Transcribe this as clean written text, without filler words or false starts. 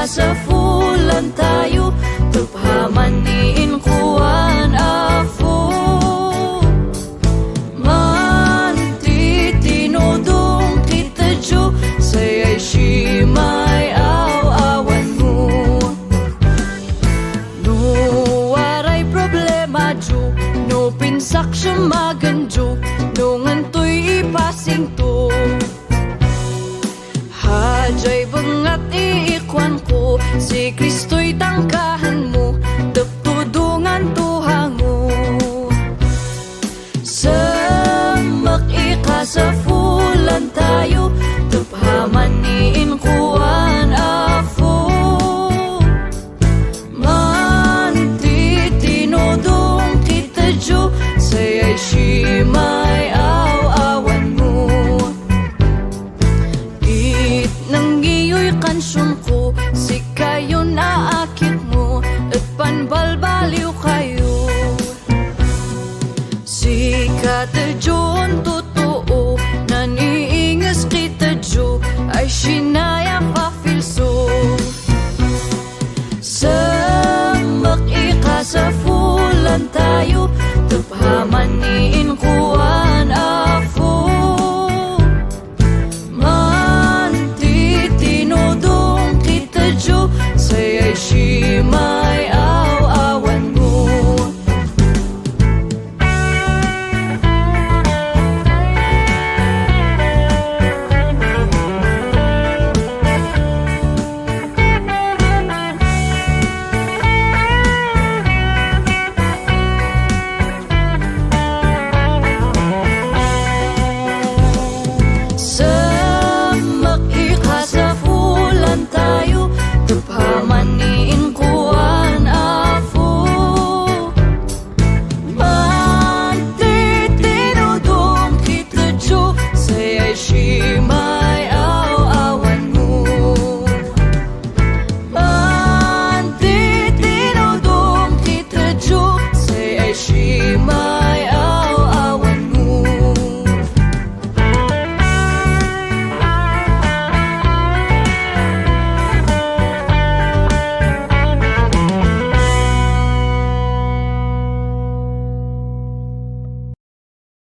sa fulan tayo, tuphaman ni inkuan afo. Man tinudong kita jo, sayay si may aw-awan mo. No waray problema jo, no pinsak siya maganjo, no ngantoy ipasing to. Hajay bangat iikwan ko, si Kristo'y tangkahan mo, tagtudungan tuhango. Sa makika sa fulan tayo, tuphaman ni inkuan afo. Man tinudong kita jo, sayay si may aw-awan mo. Nang giyo'y kansyon ko,